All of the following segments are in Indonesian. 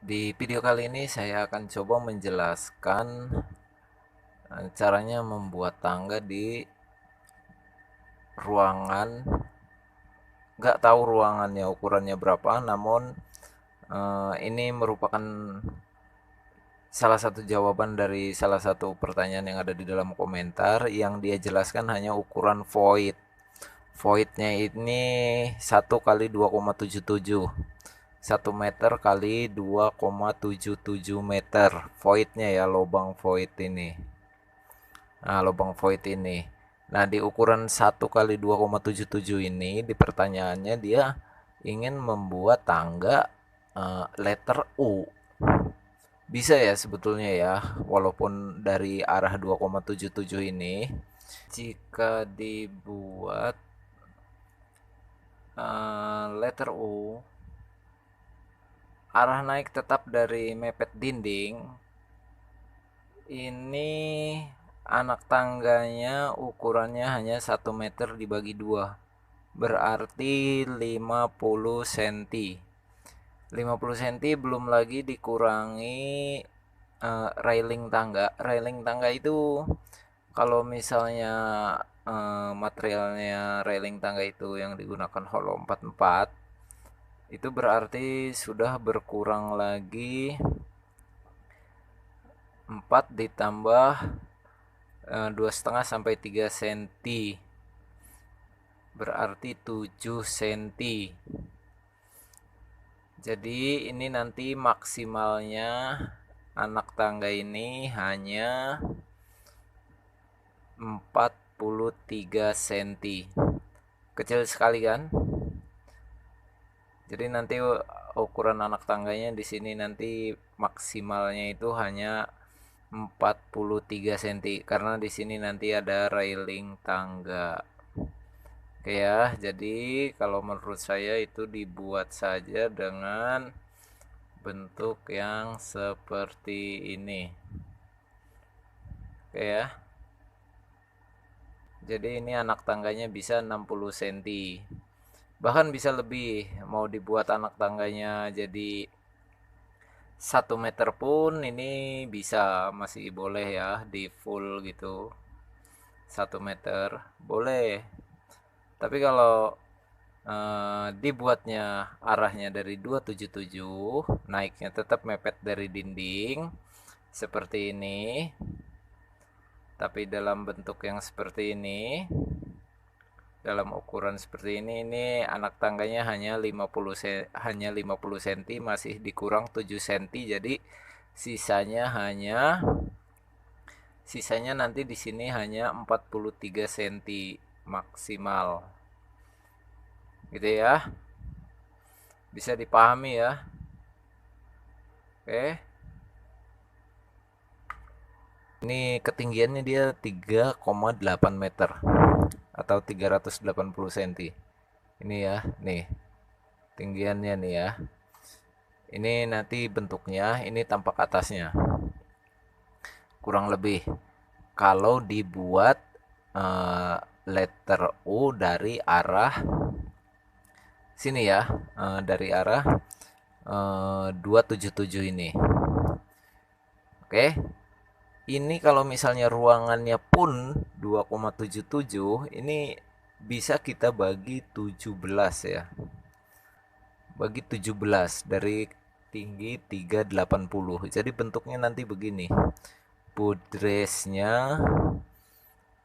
Di video kali ini saya akan coba menjelaskan caranya membuat tangga di ruangan. Nggak tahu ruangannya ukurannya berapa, namun ini merupakan salah satu jawaban dari salah satu pertanyaan yang ada di dalam komentar yang dia jelaskan hanya ukuran void. Voidnya ini 1 kali 2,77, 1 meter kali 2,77 meter voidnya ya, lubang void ini. Nah, lubang void ini. Nah, di ukuran 1 kali 2,77 ini, di pertanyaannya dia ingin membuat tangga letter U. Bisa ya sebetulnya ya, walaupun dari arah 2,77 ini, jika dibuat letter U, arah naik tetap dari mepet dinding, ini anak tangganya ukurannya hanya 1 meter dibagi 2, berarti 50 cm. 50 cm belum lagi dikurangi railing tangga. Railing tangga itu kalau misalnya materialnya railing tangga itu yang digunakan hollow 44, itu berarti sudah berkurang lagi 4 ditambah 2,5 sampai 3 cm, berarti 7 cm. Jadi ini nanti maksimalnya anak tangga ini hanya 43 cm. Kecil sekali kan? Jadi nanti ukuran anak tangganya di sini nanti maksimalnya itu hanya 43 cm karena di sini nanti ada railing tangga. Oke ya, jadi kalau menurut saya itu dibuat saja dengan bentuk yang seperti ini. Oke ya. Jadi ini anak tangganya bisa 60 cm. Bahkan bisa lebih. Mau dibuat anak tangganya jadi 1 meter pun ini bisa, masih boleh ya, di full gitu. 1 meter boleh. Tapi kalau dibuatnya arahnya dari 277, naiknya tetap mepet dari dinding seperti ini, tapi dalam bentuk yang seperti ini, dalam ukuran seperti ini anak tangganya hanya 50 cm, masih dikurang 7 cm, jadi sisanya nanti di sini hanya 43 cm maksimal. Gitu ya. Bisa dipahami ya. Oke. Ini ketinggiannya dia 3,8 meter atau 380 cm. Ini ya, nih. Tinggiannya nih ya. Ini nanti bentuknya, ini tampak atasnya. Kurang lebih. Kalau dibuat letter U dari arah sini ya, dari arah 277 ini. Oke. Ini kalau misalnya ruangannya pun 2,77, ini bisa kita bagi 17 ya. Bagi 17 dari tinggi 380. Jadi bentuknya nanti begini. Budresnya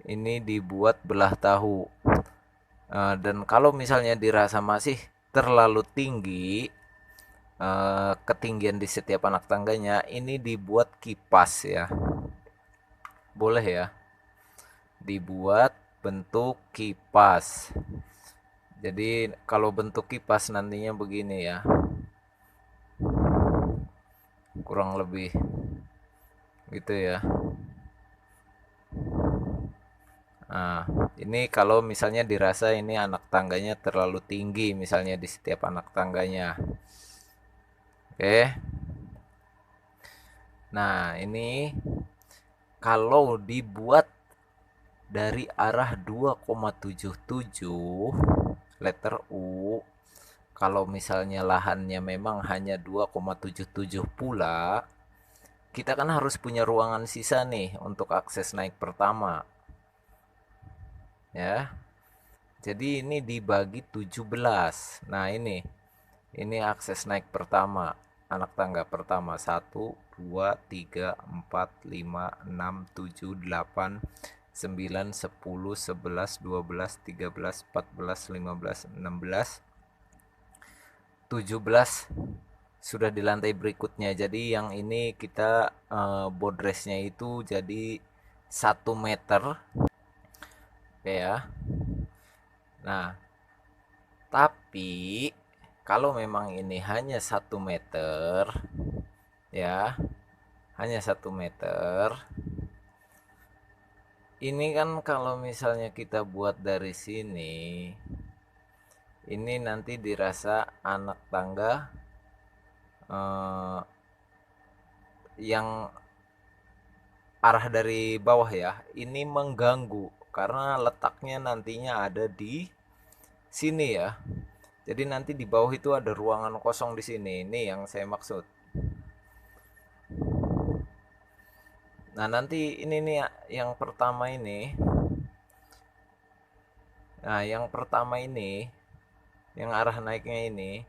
ini dibuat belah tahu. Dan kalau misalnya dirasa masih terlalu tinggi, ketinggian di setiap anak tangganya, ini dibuat kipas ya. Boleh ya. Dibuat bentuk kipas. Jadi kalau bentuk kipas nantinya begini ya. Kurang lebih gitu ya. Nah, ini kalau misalnya dirasa ini anak tangganya terlalu tinggi misalnya di setiap anak tangganya. Oke. Nah, ini kalau dibuat dari arah 2,77 letter U, kalau misalnya lahannya memang hanya 2,77 pula, kita kan harus punya ruangan sisa nih untuk akses naik pertama, ya. Jadi ini dibagi 17. Nah, ini akses naik pertama, anak tangga pertama. 1, 2, 3, 4, 5, 6, 7, 8, 9, 10, 11, 12, 13, 14, 15, 16, 17. Sudah di lantai berikutnya. Jadi yang ini kita boardrestnya itu jadi 1 meter. Oke ya. Nah, tapi kalau memang ini hanya 1 meter, ya, hanya 1 meter. Ini kan kalau misalnya kita buat dari sini, ini nanti dirasa anak tangga eh, yang arah dari bawah ya, ini mengganggu karena letaknya nantinya ada di sini ya. Jadi nanti di bawah itu ada ruangan kosong di sini. Ini yang saya maksud. Nah, nanti ini nih yang pertama ini. Nah, yang pertama ini, yang arah naiknya ini,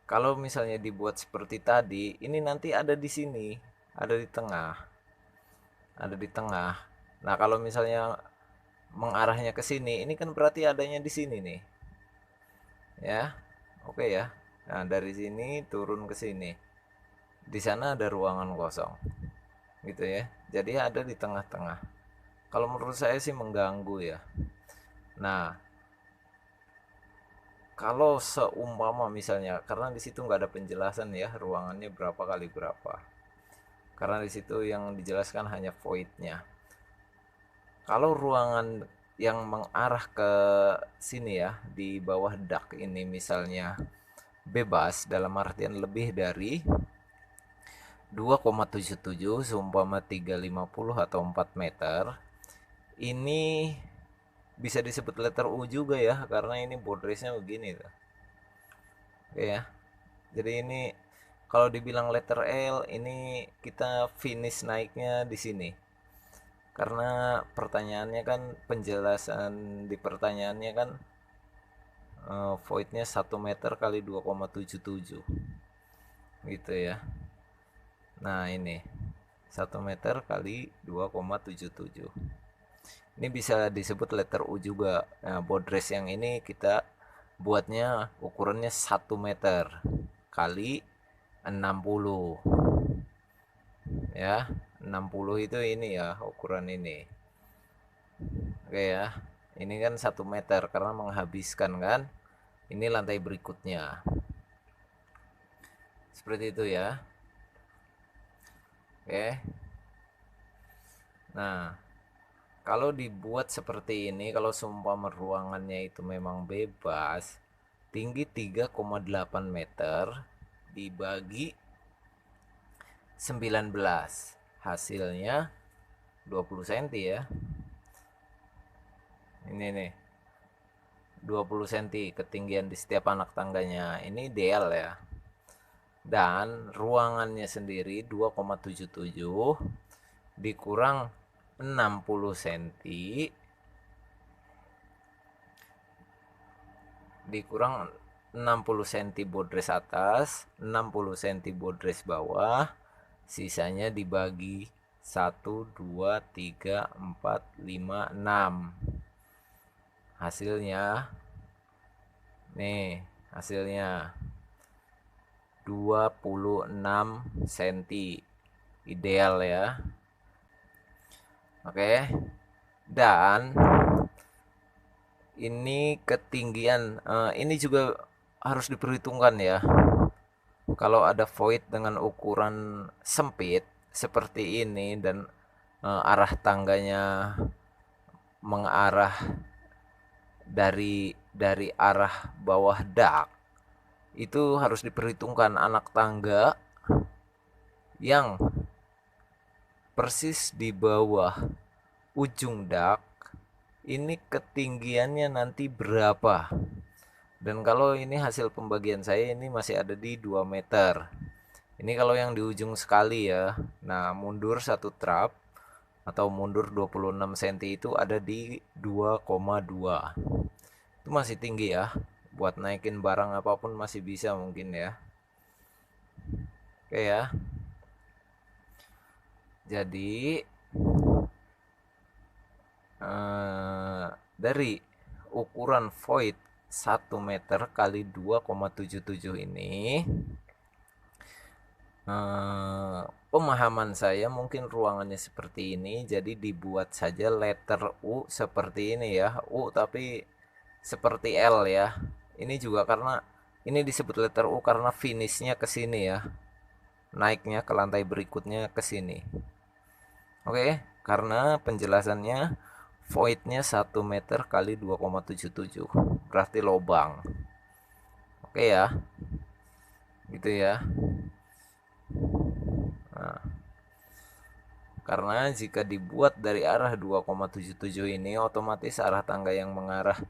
kalau misalnya dibuat seperti tadi, ini nanti ada di sini, ada di tengah. Ada di tengah. Nah, kalau misalnya mengarahnya ke sini, ini kan berarti adanya di sini nih. Ya. Oke ya. Nah, dari sini turun ke sini. Di sana ada ruangan kosong. Gitu ya. Jadi ada di tengah-tengah. Kalau menurut saya sih mengganggu ya. Nah, kalau seumpama misalnya, karena di situ nggak ada penjelasan ya ruangannya berapa kali berapa. Karena di situ yang dijelaskan hanya voidnya. Kalau ruangan yang mengarah ke sini ya, di bawah dak ini misalnya bebas dalam artian lebih dari 2,77 seumpama 350 atau 4 meter, ini bisa disebut letter U juga ya karena ini boardrestnya begini tuh. Oke ya. Jadi ini kalau dibilang letter L, ini kita finish naiknya di sini. Karena pertanyaannya kan penjelasan di pertanyaannya kan voidnya 1 meter kali 2,77 gitu ya. Nah ini 1 meter kali 2,77. Ini bisa disebut letter U juga. Nah, boardrest yang ini kita buatnya ukurannya 1 meter kali 60 ya. 60 itu ini ya ukuran ini. Oke ya. Ini kan 1 meter karena menghabiskan kan. Ini lantai berikutnya. Seperti itu ya. Oke. Nah, kalau dibuat seperti ini, kalau seumpama ruangannya itu memang bebas, tinggi 3,8 meter dibagi 19. Hasilnya 20 cm ya. Ini nih. 20 cm ketinggian di setiap anak tangganya. Ini ideal ya. Dan ruangannya sendiri 2,77 dikurang 60 cm dikurang 60 cm boardrest atas, 60 cm boardrest bawah, sisanya dibagi 1, 2, 3, 4, 5, 6. Hasilnya nih, hasilnya 26 cm. Ideal ya. Oke. Dan ini ketinggian ini juga harus diperhitungkan ya. Kalau ada void dengan ukuran sempit seperti ini dan arah tangganya mengarah dari arah bawah dak, itu harus diperhitungkan anak tangga yang persis di bawah ujung dak ini ketinggiannya nanti berapa. Dan kalau ini hasil pembagian saya ini masih ada di 2 meter. Ini kalau yang di ujung sekali ya. Nah, mundur satu trap atau mundur 26 cm itu ada di 2,2. Itu masih tinggi ya. Buat naikin barang apapun masih bisa mungkin ya. Oke ya. Jadi dari ukuran void 1 meter kali 2,77 ini, pemahaman saya mungkin ruangannya seperti ini, jadi dibuat saja letter U seperti ini ya, U tapi seperti L ya. Ini juga karena ini disebut letter U karena finishnya ke sini ya, naiknya ke lantai berikutnya ke sini. Oke, karena penjelasannya voidnya 1 meter kali 2,77 berarti lobang. Oke ya, gitu ya. Nah, karena jika dibuat dari arah 2,77 ini, otomatis arah tangga yang mengarah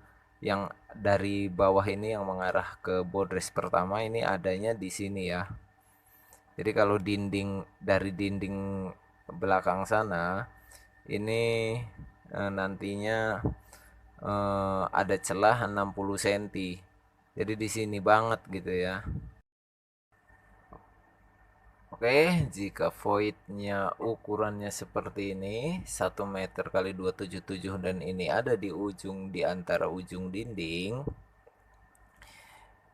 yang dari bawah ini yang mengarah ke bodres pertama ini adanya di sini ya. Jadi kalau dari dinding belakang sana ini nantinya ada celah 60 cm. Jadi di sini banget gitu ya. Oke, jika voidnya ukurannya seperti ini, 1 meter kali 277 dan ini ada di ujung di antara ujung dinding,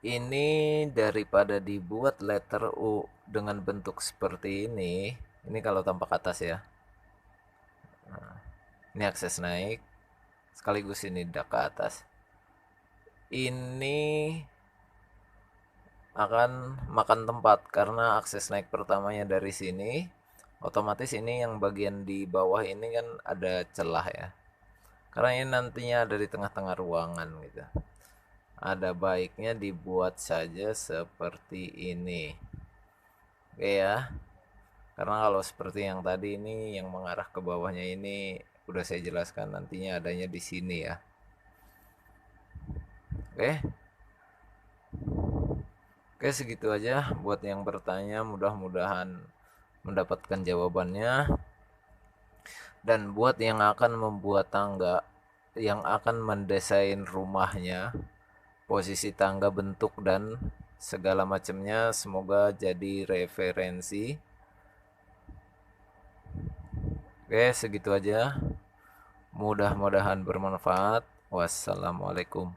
ini daripada dibuat letter U dengan bentuk seperti ini kalau tampak atas ya. Nah, ini akses naik, sekaligus ini dak ke atas. Ini akan makan tempat karena akses naik pertamanya dari sini, otomatis ini yang bagian di bawah ini kan ada celah ya, karena ini nantinya ada di tengah-tengah ruangan gitu. Ada baiknya dibuat saja seperti ini, oke ya, karena kalau seperti yang tadi ini yang mengarah ke bawahnya ini udah saya jelaskan nantinya adanya di sini ya. Oke. Oke, segitu aja buat yang bertanya, mudah-mudahan mendapatkan jawabannya. Dan buat yang akan membuat tangga, yang akan mendesain rumahnya, posisi tangga, bentuk, dan segala macamnya, semoga jadi referensi. Oke, segitu aja. Mudah-mudahan bermanfaat. Wassalamualaikum.